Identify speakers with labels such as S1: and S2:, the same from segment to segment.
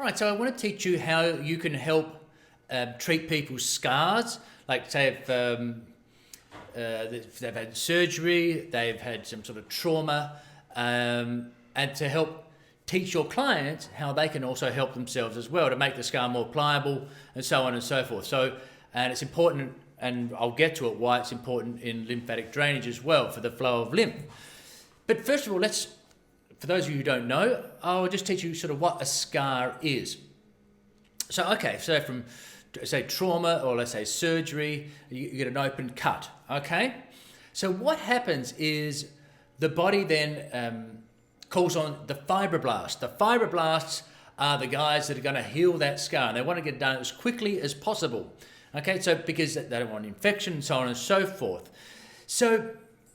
S1: right, so I want to teach you how you can help treat people's scars. Like say if they've had surgery, they've had some sort of trauma, and to help teach your clients how they can also help themselves as well to make the scar more pliable and so on and so forth. So, and it's important, and I'll get to it, why it's important in lymphatic drainage as well for the flow of lymph. But first of all, for those of you who don't know, I'll just teach you sort of what a scar is. So, okay, so from, say, trauma or let's say surgery, you get an open cut, okay? So what happens is the body then calls on the fibroblasts. The fibroblasts are the guys that are going to heal that scar, and they want to get it done as quickly as possible, okay? So because they don't want infection and so on and so forth. So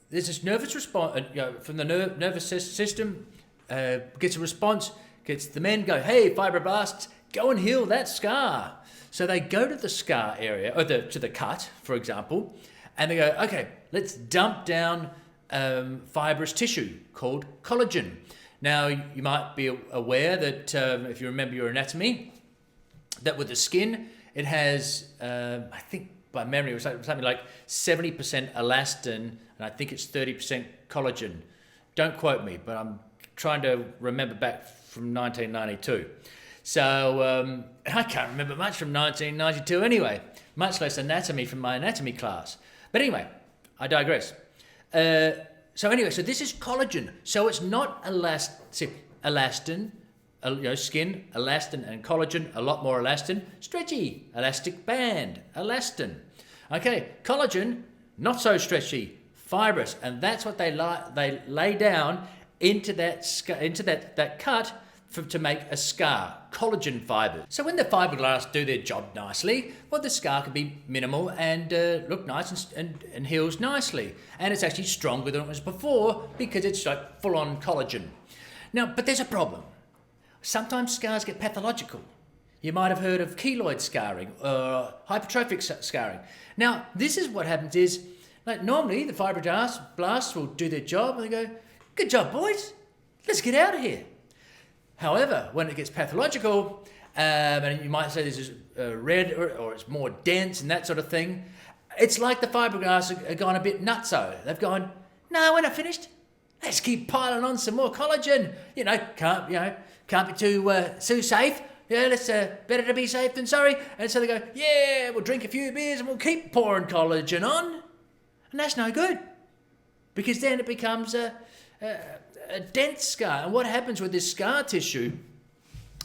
S1: there's this nervous response, from the nervous system, gets a response, gets the men go, hey, fibroblasts, go and heal that scar. So they go to the scar area, or to the cut, for example, and they go, okay, let's dump down fibrous tissue called collagen. Now, you might be aware that if you remember your anatomy, that with the skin, it has, I think by memory, it was something like 70% elastin, and I think it's 30% collagen. Don't quote me, but I'm trying to remember back from 1992. So I can't remember much from 1992 anyway, much less anatomy from my anatomy class. But anyway, I digress. So this is collagen. So it's not elastin, skin, elastin and collagen, a lot more elastin, stretchy, elastic band, elastin. Okay, collagen, not so stretchy, fibrous, and that's what they lay down into that cut to make a scar, collagen fibers. So when the fibroblasts do their job nicely, well, the scar can be minimal and look nice and heals nicely. And it's actually stronger than it was before because it's like full-on collagen. Now, but there's a problem. Sometimes scars get pathological. You might have heard of keloid scarring or hypertrophic scarring. Now, this is what happens is, like normally the fibroblasts will do their job and they go, good job, boys, let's get out of here. However, when it gets pathological, and you might say this is red or it's more dense and that sort of thing, it's like the fibroblasts are gone a bit nutso. They've gone, no, we're not finished. Let's keep piling on some more collagen. Can't be too safe. Yeah, let's better to be safe than sorry. And so they go, yeah, we'll drink a few beers and we'll keep pouring collagen on, and that's no good because then it becomes a dense scar. And what happens with this scar tissue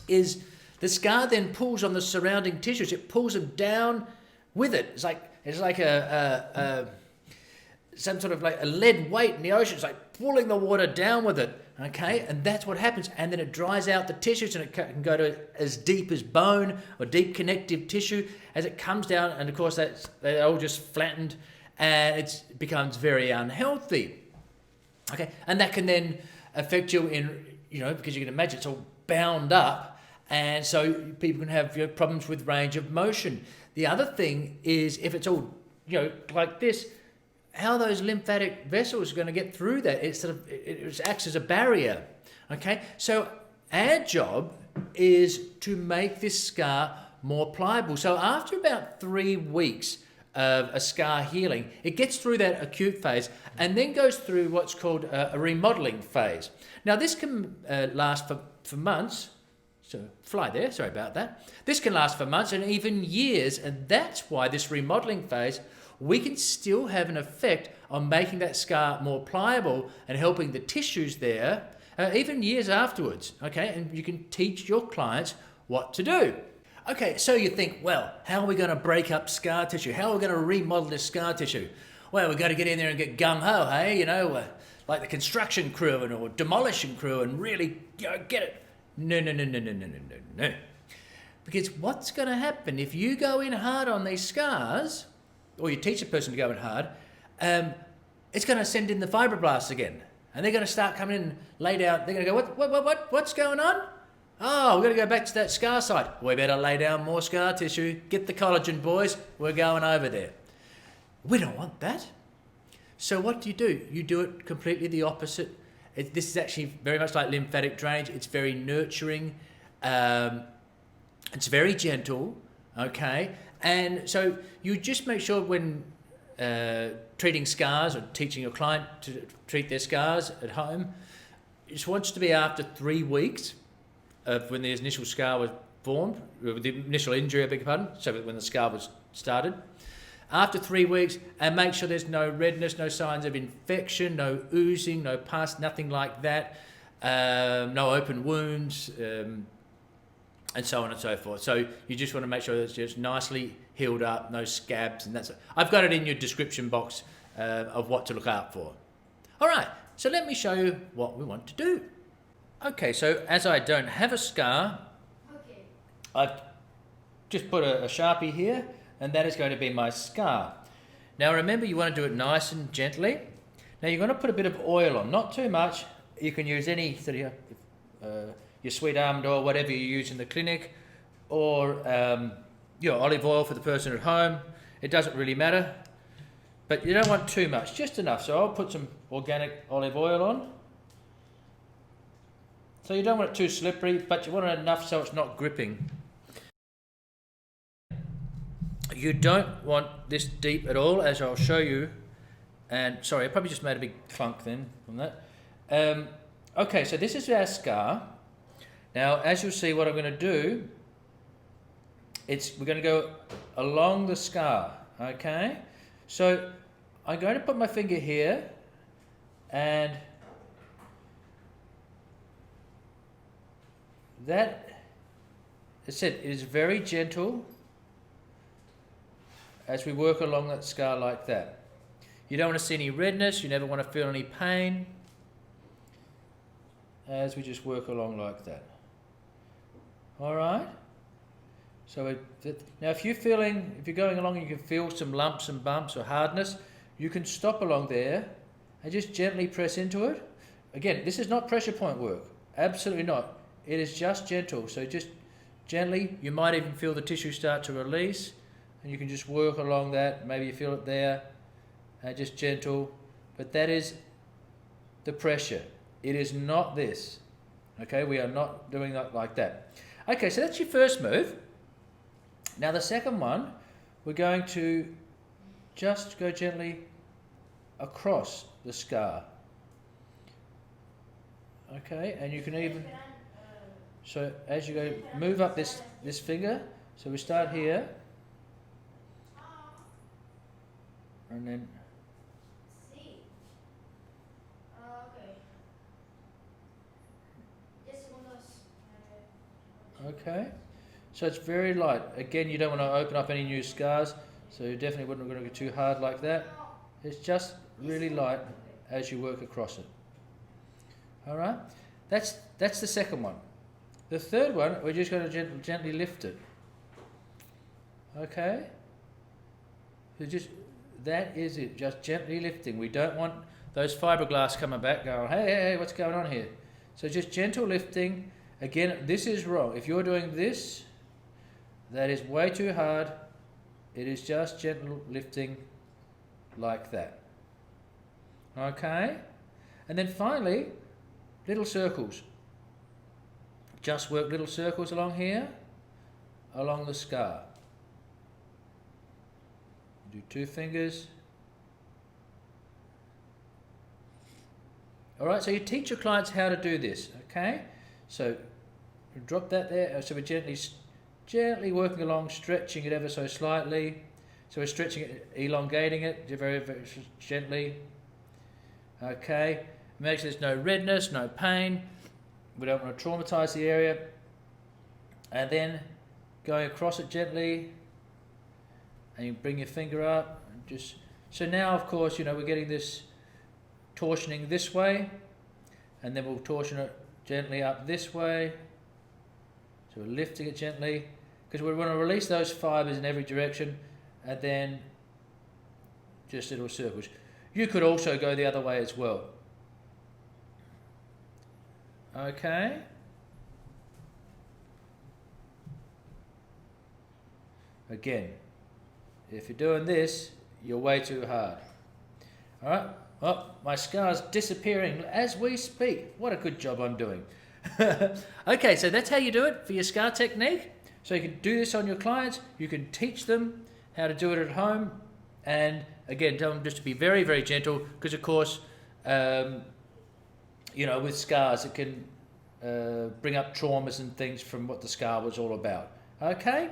S1: is the scar then pulls on the surrounding tissues. It pulls them down with it. It's like some sort of like a lead weight in the ocean. It's like pulling the water down with it. Okay, and that's what happens. And then it dries out the tissues, and it can go to as deep as bone or deep connective tissue as it comes down. And of course, they're all just flattened, and it becomes very unhealthy. Okay, and that can then affect you in, because you can imagine it's all bound up, and so people can have problems with range of motion. The other thing is if it's all, like this, how those lymphatic vessels are going to get through that. It acts as a barrier. Okay, so our job is to make this scar more pliable. So after about 3 weeks of a scar healing, it gets through that acute phase and then goes through what's called a remodeling phase. Now this can last for months. So fly there, sorry about that. This can last for months and even years, and that's why this remodeling phase, we can still have an effect on making that scar more pliable and helping the tissues there, even years afterwards, okay? And you can teach your clients what to do. Okay, so you think, well, how are we going to break up scar tissue? How are we going to remodel this scar tissue? Well, we've got to get in there and get gung-ho, hey? Like the construction crew or demolition crew and really get it. No. Because what's going to happen if you go in hard on these scars, or you teach a person to go in hard, it's going to send in the fibroblasts again. And they're going to start coming in and lay down. They're going to go, what's going on? Oh, we're going to go back to that scar site. We better lay down more scar tissue. Get the collagen, boys. We're going over there. We don't want that. So what do? You do it completely the opposite. This is actually very much like lymphatic drainage. It's very nurturing. It's very gentle, okay? And so you just make sure when treating scars or teaching your client to treat their scars at home, you just want it to be after 3 weeks of when the initial scar was formed, with the initial injury, I beg your pardon, so when the scar was started. After 3 weeks, and make sure there's no redness, no signs of infection, no oozing, no pus, nothing like that, no open wounds, and so on and so forth. So you just want to make sure that it's just nicely healed up, no scabs, and that's it. I've got it in your description box of what to look out for. All right, so let me show you what we want to do. Okay, so as I don't have a scar, I've just put a Sharpie here, and that is going to be my scar. Now remember, you want to do it nice and gently. Now you're going to put a bit of oil on, not too much. You can use any sort of your sweet almond oil, whatever you use in the clinic, or your olive oil for the person at home. It doesn't really matter, but you don't want too much, just enough. So I'll put some organic olive oil on. So you don't want it too slippery, but you want it enough so it's not gripping. You don't want this deep at all, as I'll show you. And sorry, I probably just made a big clunk then from that. Okay, so this is our scar. Now, as you'll see, what I'm going to do, we're going to go along the scar, okay? So I'm going to put my finger here, and that, as I said, it is very gentle as we work along that scar like that. You don't want to see any redness, you never want to feel any pain, as we just work along like that. All right? So now if you're going along and you can feel some lumps and bumps or hardness, you can stop along there and just gently press into it. Again, this is not pressure point work. Absolutely not. It is just gentle. So just gently, you might even feel the tissue start to release, and you can just work along that. Maybe you feel it there, and just gentle. But that is the pressure. It is not this. Okay, we are not doing that like that. Okay, so that's your first move. Now the second one, we're going to just go gently across the scar. Okay, and you can even, so as you go, move up this finger. So we start here, and then okay, so it's very light. Again, you don't want to open up any new scars, so you definitely wouldn't want to go too hard like that. It's just really light as you work across it. All right, that's the second one. The third one, we're just going to gently lift it. Okay, so that is it. Just gently lifting. We don't want those fiberglass coming back, going, hey, what's going on here? So just gentle lifting. Again, this is wrong. If you're doing this, that is way too hard. It is just gentle lifting like that. Okay? And then finally, little circles. Just work little circles along here, along the scar. Do 2 fingers. All right, so you teach your clients how to do this, okay? So drop that there. So we're gently working along, stretching it ever so slightly. So we're stretching it, elongating it very, very gently. Okay. Make sure there's no redness, no pain. We don't want to traumatize the area. And then going across it gently, and you bring your finger up. And just so now, of course, we're getting this torsioning this way, and then we'll torsion it gently up this way. So we're lifting it gently, because we want to release those fibers in every direction, and then just little circles. You could also go the other way as well. Okay. Again, if you're doing this, you're way too hard. All right. Oh, my scar's disappearing as we speak. What a good job I'm doing. Okay, so that's how you do it for your scar technique. So you can do this on your clients, you can teach them how to do it at home, and again, tell them just to be very, very gentle, because of course, with scars, it can bring up traumas and things from what the scar was all about. Okay?